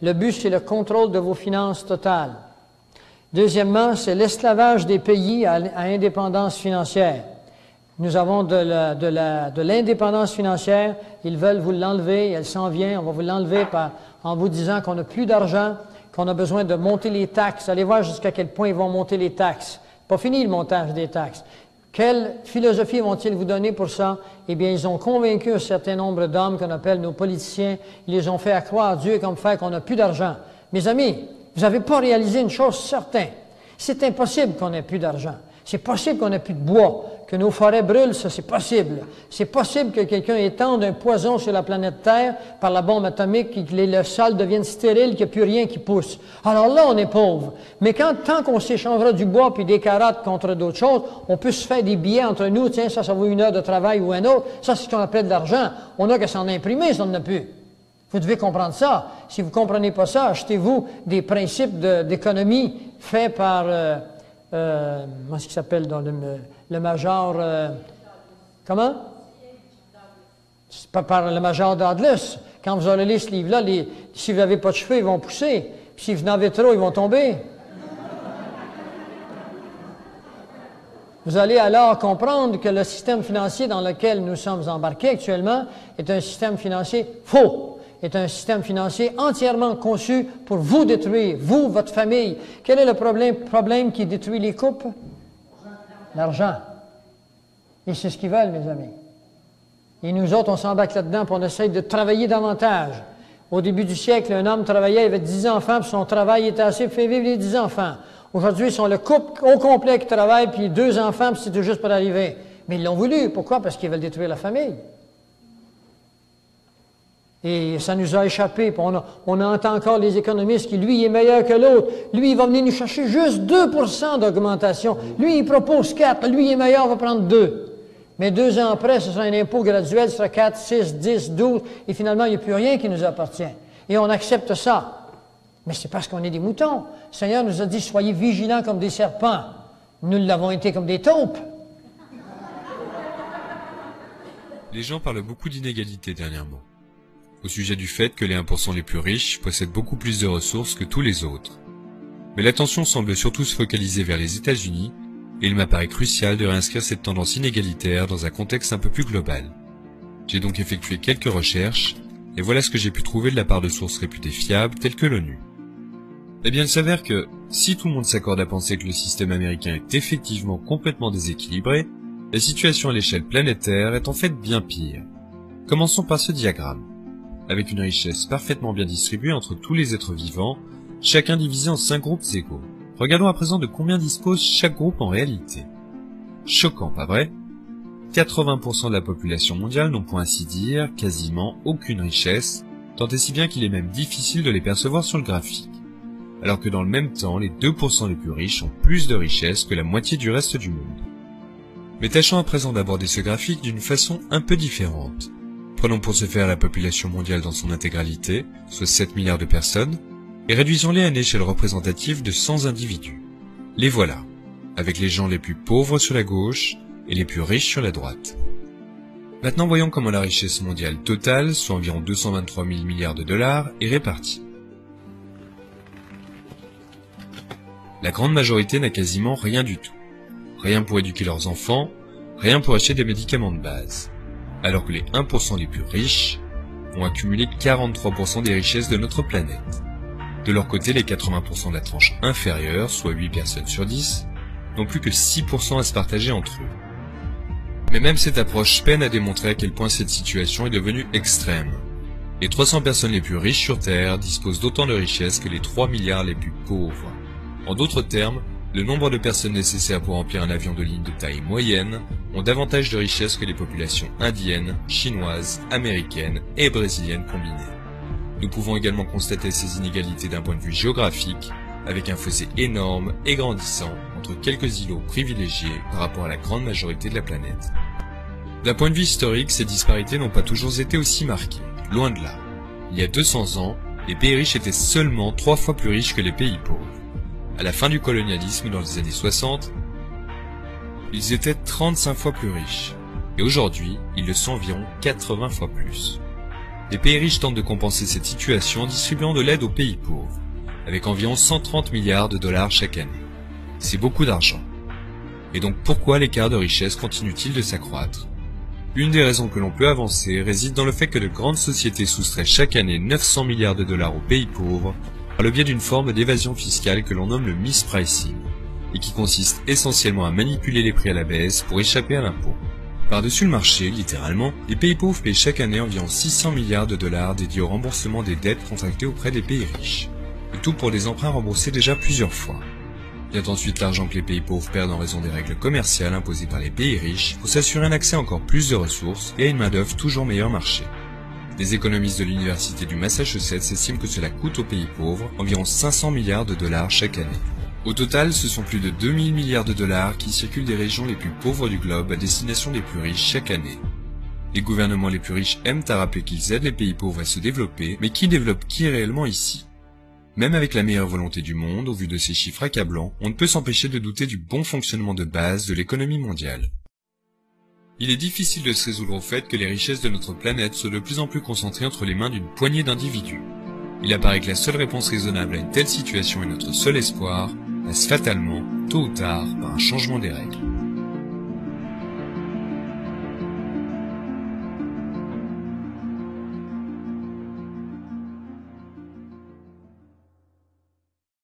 Le but, c'est le contrôle de vos finances totales. Deuxièmement, c'est l'esclavage des pays à indépendance financière. Nous avons de l'indépendance financière, ils veulent vous l'enlever, elle s'en vient, on va vous l'enlever en vous disant qu'on n'a plus d'argent, qu'on a besoin de monter les taxes. Allez voir jusqu'à quel point ils vont monter les taxes. Pas fini le montage des taxes. Quelle philosophie vont-ils vous donner pour ça? Eh bien, ils ont convaincu un certain nombre d'hommes qu'on appelle nos politiciens. Ils les ont fait croire à Dieu comme fait qu'on n'a plus d'argent. Mes amis, vous n'avez pas réalisé une chose certaine. C'est impossible qu'on n'ait plus d'argent. C'est possible qu'on n'ait plus de bois, que nos forêts brûlent, ça c'est possible. C'est possible que quelqu'un étende un poison sur la planète Terre par la bombe atomique, que le sol devienne stérile, qu'il n'y a plus rien qui pousse. Alors là, on est pauvre. Mais tant qu'on s'échangera du bois puis des carottes contre d'autres choses, on peut se faire des billets entre nous. Tiens, ça vaut 1 heure de travail ou un autre. Ça, c'est ce qu'on appelle de l'argent. On n'a qu'à s'en imprimer, ça n'en a plus. Vous devez comprendre ça. Si vous ne comprenez pas ça, achetez-vous des principes d'économie faits par... comment est-ce qu'il s'appelle dans le major... comment? C'est pas par le major Douglas. Quand vous aurez lu ce livre-là, si vous n'avez pas de cheveux, ils vont pousser. Puis si vous en avez trop, ils vont tomber. Vous allez alors comprendre que le système financier dans lequel nous sommes embarqués actuellement est un système financier faux. Est un système financier entièrement conçu pour vous détruire, vous, votre famille. Quel est le problème qui détruit les couples? L'argent. Et c'est ce qu'ils veulent, mes amis. Et nous autres, on s'embarque là-dedans, puis on essaye de travailler davantage. Au début du siècle, un homme travaillait, il avait 10 enfants, puis son travail était assez pour faire vivre les 10 enfants. Aujourd'hui, ils sont le couple au complet qui travaille, puis 2 enfants, puis c'est tout juste pour arriver. Mais ils l'ont voulu. Pourquoi? Parce qu'ils veulent détruire la famille. Et ça nous a échappé. Puis on entend encore les économistes qui, lui, il est meilleur que l'autre. Lui, il va venir nous chercher juste 2% d'augmentation. Lui, il propose 4. Lui, il est meilleur, on va prendre 2. Mais 2 ans après, ce sera un impôt graduel, ce sera 4, 6, 10, 12. Et finalement, il n'y a plus rien qui nous appartient. Et on accepte ça. Mais c'est parce qu'on est des moutons. Le Seigneur nous a dit, soyez vigilants comme des serpents. Nous l'avons été comme des taupes. Les gens parlent beaucoup d'inégalités dernièrement, au sujet du fait que les 1% les plus riches possèdent beaucoup plus de ressources que tous les autres. Mais l'attention semble surtout se focaliser vers les États-Unis, et il m'apparaît crucial de réinscrire cette tendance inégalitaire dans un contexte un peu plus global. J'ai donc effectué quelques recherches, et voilà ce que j'ai pu trouver de la part de sources réputées fiables telles que l'ONU. Eh bien, il s'avère que, si tout le monde s'accorde à penser que le système américain est effectivement complètement déséquilibré, la situation à l'échelle planétaire est en fait bien pire. Commençons par ce diagramme. Avec une richesse parfaitement bien distribuée entre tous les êtres vivants, chacun divisé en 5 groupes égaux. Regardons à présent de combien dispose chaque groupe en réalité. Choquant, pas vrai? 80% de la population mondiale n'ont pour ainsi dire quasiment aucune richesse, tant et si bien qu'il est même difficile de les percevoir sur le graphique. Alors que dans le même temps, les 2% les plus riches ont plus de richesses que la moitié du reste du monde. Mais tâchons à présent d'aborder ce graphique d'une façon un peu différente. Prenons pour ce faire la population mondiale dans son intégralité, soit 7 milliards de personnes, et réduisons-les à une échelle représentative de 100 individus. Les voilà, avec les gens les plus pauvres sur la gauche et les plus riches sur la droite. Maintenant voyons comment la richesse mondiale totale, soit environ 223 000 milliards de dollars, est répartie. La grande majorité n'a quasiment rien du tout. Rien pour éduquer leurs enfants, rien pour acheter des médicaments de base. Alors que les 1% les plus riches ont accumulé 43% des richesses de notre planète. De leur côté, les 80% de la tranche inférieure, soit 8 personnes sur 10, n'ont plus que 6% à se partager entre eux. Mais même cette approche peine à démontrer à quel point cette situation est devenue extrême. Les 300 personnes les plus riches sur Terre disposent d'autant de richesses que les 3 milliards les plus pauvres. En d'autres termes, le nombre de personnes nécessaires pour remplir un avion de ligne de taille moyenne ont davantage de richesses que les populations indiennes, chinoises, américaines et brésiliennes combinées. Nous pouvons également constater ces inégalités d'un point de vue géographique, avec un fossé énorme et grandissant entre quelques îlots privilégiés par rapport à la grande majorité de la planète. D'un point de vue historique, ces disparités n'ont pas toujours été aussi marquées, loin de là. Il y a 200 ans, les pays riches étaient seulement 3 fois plus riches que les pays pauvres. À la fin du colonialisme dans les années 60, ils étaient 35 fois plus riches, et aujourd'hui, ils le sont environ 80 fois plus. Les pays riches tentent de compenser cette situation en distribuant de l'aide aux pays pauvres, avec environ 130 milliards de dollars chaque année. C'est beaucoup d'argent. Et donc pourquoi l'écart de richesse continue-t-il de s'accroître? Une des raisons que l'on peut avancer réside dans le fait que de grandes sociétés soustraient chaque année 900 milliards de dollars aux pays pauvres par le biais d'une forme d'évasion fiscale que l'on nomme le mispricing, et qui consiste essentiellement à manipuler les prix à la baisse pour échapper à l'impôt. Par-dessus le marché, littéralement, les pays pauvres paient chaque année environ 600 milliards de dollars dédiés au remboursement des dettes contractées auprès des pays riches, le tout pour des emprunts remboursés déjà plusieurs fois. Vient ensuite l'argent que les pays pauvres perdent en raison des règles commerciales imposées par les pays riches pour s'assurer un accès à encore plus de ressources et à une main-d'œuvre toujours meilleur marché. Les économistes de l'université du Massachusetts estiment que cela coûte aux pays pauvres environ 500 milliards de dollars chaque année. Au total, ce sont plus de 2000 milliards de dollars qui circulent des régions les plus pauvres du globe à destination des plus riches chaque année. Les gouvernements les plus riches aiment à rappeler qu'ils aident les pays pauvres à se développer, mais qui développe qui réellement ici? Même avec la meilleure volonté du monde, au vu de ces chiffres accablants, on ne peut s'empêcher de douter du bon fonctionnement de base de l'économie mondiale. Il est difficile de se résoudre au fait que les richesses de notre planète soient de plus en plus concentrées entre les mains d'une poignée d'individus. Il apparaît que la seule réponse raisonnable à une telle situation et notre seul espoir passe fatalement, tôt ou tard, par un changement des règles.